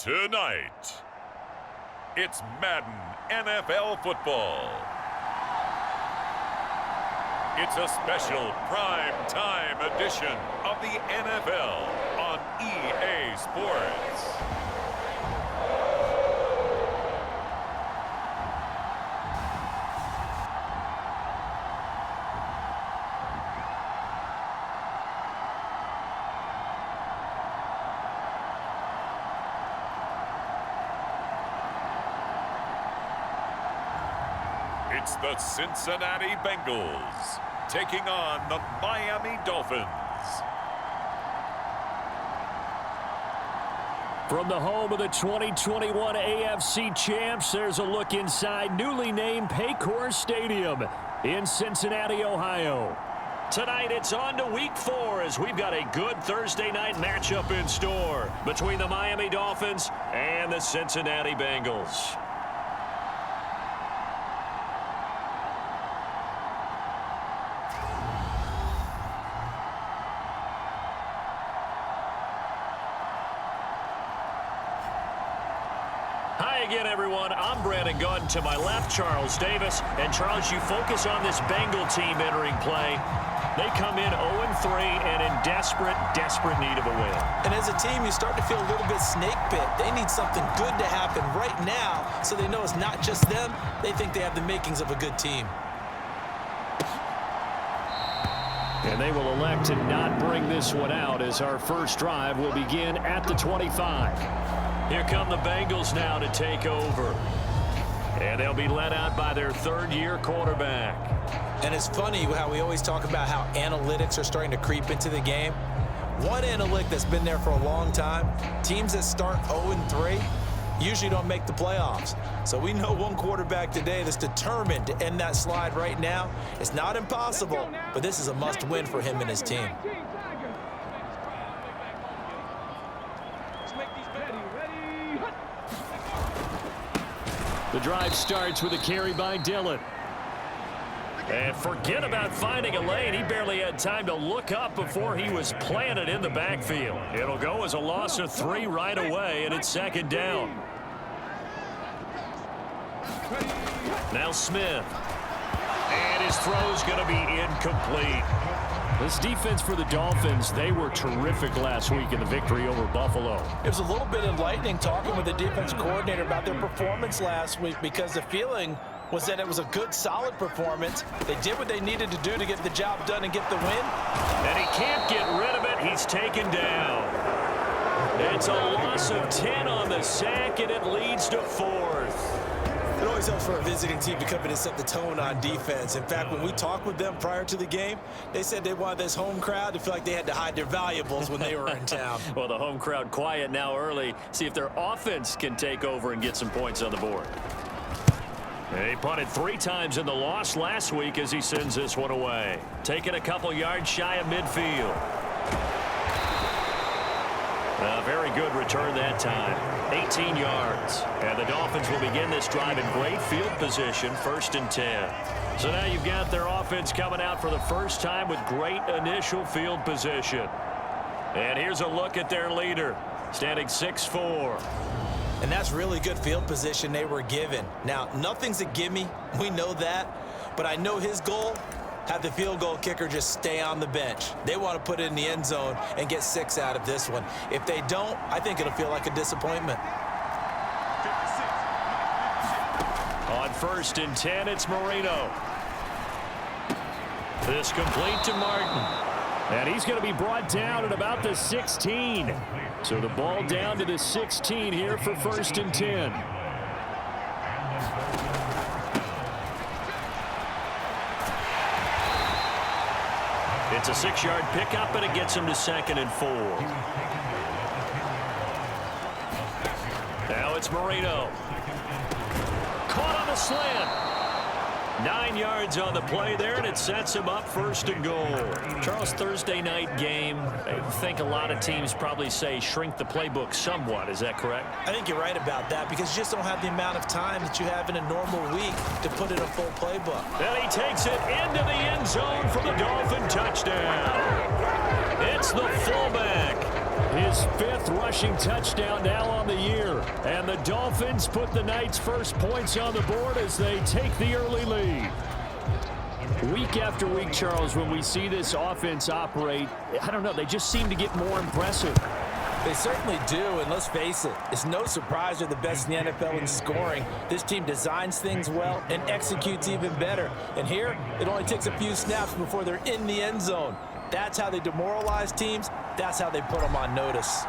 Tonight, it's Madden NFL football. It's a special prime time edition of the NFL on EA Sports. It's the Cincinnati Bengals taking on the Miami Dolphins. From the home of the 2021 AFC Champs, there's a look inside newly named Paycor Stadium in Cincinnati, Ohio. Tonight, it's on to Week 4 as we've got a good Thursday night matchup in store between the Miami Dolphins and the Cincinnati Bengals. Hi again, everyone. I'm Brandon Gunn. To my left, Charles Davis. And, Charles, you focus on this Bengal team entering play. They come in 0-3 and in desperate need of a win. And as a team, you start to feel a little bit snake bit. They need something good to happen right now so they know it's not just them. They think they have the makings of a good team. And they will elect to not bring this one out as our first drive will begin at the 25. Here come the Bengals now to take over. And they'll be led out by their third-year quarterback. And it's funny how we always talk about how analytics are starting to creep into the game. One analytic that's been there for a long time, teams that start 0-3 usually don't make the playoffs. So we know one quarterback today that's determined to end that slide right now. It's not impossible, but this is a must-win for him and his team. The drive starts with a carry by Dillon. And forget about finding a lane. He barely had time to look up before he was planted in the backfield. It'll go as a loss of 3 right away, and it's second down. Now Smith. And his throw's going to be incomplete. This defense for the Dolphins, they were terrific last week in the victory over Buffalo. It was a little bit enlightening talking with the defense coordinator about their performance last week because the feeling was that it was a good, solid performance. They did what they needed to do to get the job done and get the win. And he can't get rid of it. He's taken down. It's a loss of 10 on the sack, and it leads to 4th. It always helps for a visiting team to come in and set the tone on defense. In fact, when we talked with them prior to the game, they said they wanted this home crowd to feel like they had to hide their valuables when they were in town. Well, the home crowd quiet now early. See if their offense can take over and get some points on the board. He punted 3 times in the loss last week as he sends this one away. Taking a couple yards shy of midfield. A very good return that time. 18 yards. And the Dolphins will begin this drive in great field position, 1st and 10. So now you've got their offense coming out for the first time with great initial field position. And here's a look at their leader, standing 6'4". And that's really good field position they were given. Now, nothing's a gimme. We know that. But I know his goal, have the field goal kicker just stay on the bench. They want to put it in the end zone and get 6 out of this one. If they don't, I think it'll feel like a disappointment. On 1st and 10, it's Marino. This complete to Martin. And he's going to be brought down at about the 16. So the ball down to the 16 here for 1st and 10. It's a 6-yard pickup, and it gets him to 2nd and 4. Now it's Marino. Caught on the slant. 9 yards on the play there, and it sets him up 1st and goal. Charles, Thursday night game, I think a lot of teams probably say shrink the playbook somewhat. Is that correct? I think you're right about that because you just don't have the amount of time that you have in a normal week to put in a full playbook. And he takes it into the end zone for the Dolphin touchdown. It's the fullback His 5th rushing touchdown now on the year. And the Dolphins put the Knights' first points on the board as they take the early lead. Week after week, Charles, when we see this offense operate, I don't know, they just seem to get more impressive. They certainly do, and let's face it, it's no surprise they're the best in the NFL in scoring. This team designs things well and executes even better. And here, it only takes a few snaps before they're in the end zone. That's how they demoralize teams. That's how they put them on notice.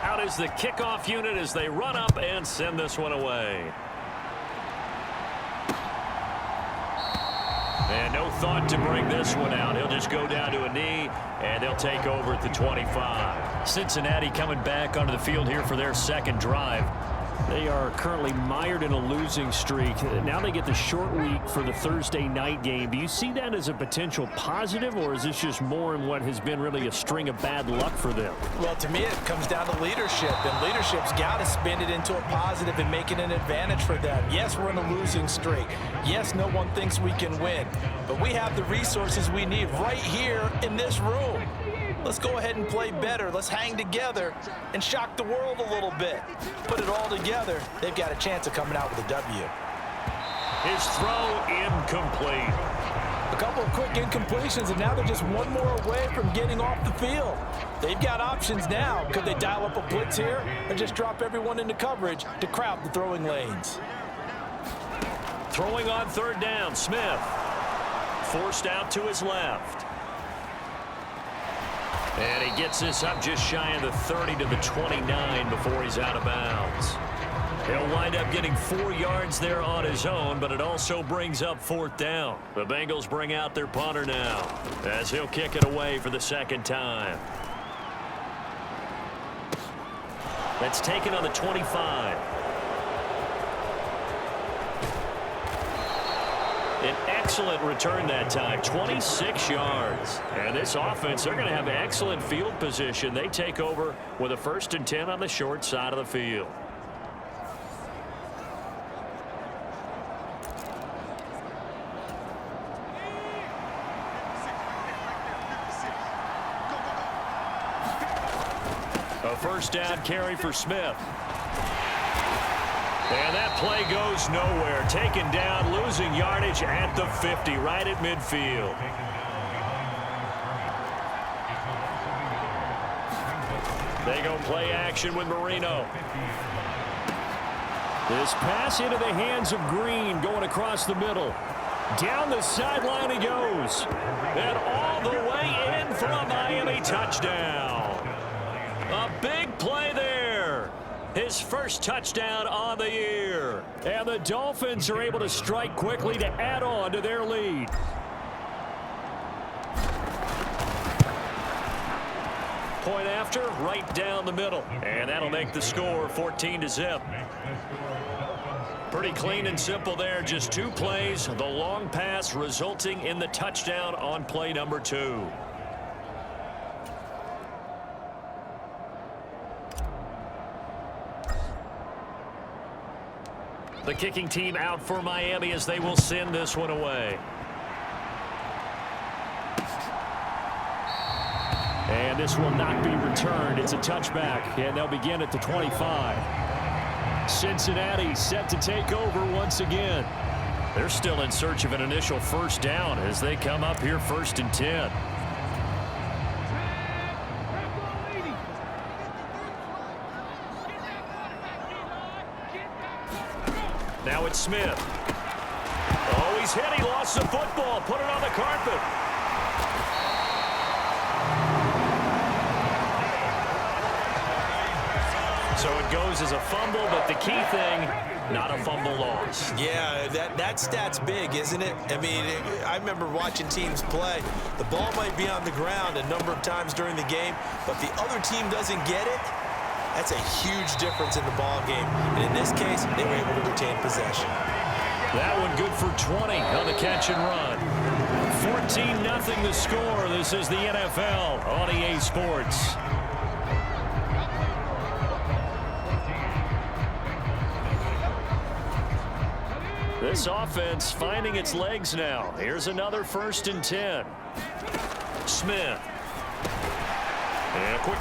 Out is the kickoff unit as they run up and send this one away. And no thought to bring this one out. He'll just go down to a knee, and they'll take over at the 25. Cincinnati coming back onto the field here for their second drive. They are currently mired in a losing streak. Now they get the short week for the Thursday night game. Do you see that as a potential positive, or is this just more in what has been really a string of bad luck for them? Well, to me, it comes down to leadership, and leadership's got to spin it into a positive and make it an advantage for them. Yes, we're in a losing streak. Yes, no one thinks we can win, but we have the resources we need right here in this room. Let's go ahead and play better. Let's hang together and shock the world a little bit. Put it all together. They've got a chance of coming out with a W. His throw incomplete. A couple of quick incompletions, and now they're just one more away from getting off the field. They've got options now. Could they dial up a blitz here or just drop everyone into coverage to crowd the throwing lanes? Throwing on 3rd down, Smith. Forced out to his left. And he gets this up just shy of the 30 to the 29 before he's out of bounds. He'll wind up getting 4 yards there on his own, but it also brings up 4th down. The Bengals bring out their punter now as he'll kick it away for the second time. That's taken on the 25. An excellent return that time, 26 yards. And this offense, they're going to have excellent field position. They take over with a 1st and 10 on the short side of the field. A 1st down carry for Smith. And that play goes nowhere. Taken down, losing yardage at the 50, right at midfield. They go play action with Marino. This pass into the hands of Green, going across the middle. Down the sideline he goes. And all the way in for a Miami touchdown. A big play there. His first touchdown on the year. And the Dolphins are able to strike quickly to add on to their lead. Point after, right down the middle. And that'll make the score 14-0. Pretty clean and simple there. Just 2 plays. The long pass resulting in the touchdown on play number 2. The kicking team out for Miami as they will send this one away. And this will not be returned. It's a touchback, and they'll begin at the 25. Cincinnati set to take over once again. They're still in search of an initial 1st down as they come up here 1st and 10. Now it's Smith. Oh, he's hit. He lost the football. Put it on the carpet. So it goes as a fumble, but the key thing, not a fumble loss. Yeah, that stat's big, isn't it? I mean, I remember watching teams play. The ball might be on the ground a number of times during the game, but the other team doesn't get it. That's a huge difference in the ball game. And in this case, they were able to retain possession. That one good for 20 on the catch and run. 14-0 the score. This is the NFL on EA Sports. This offense finding its legs now. Here's another 1st and 10. Smith. And a quick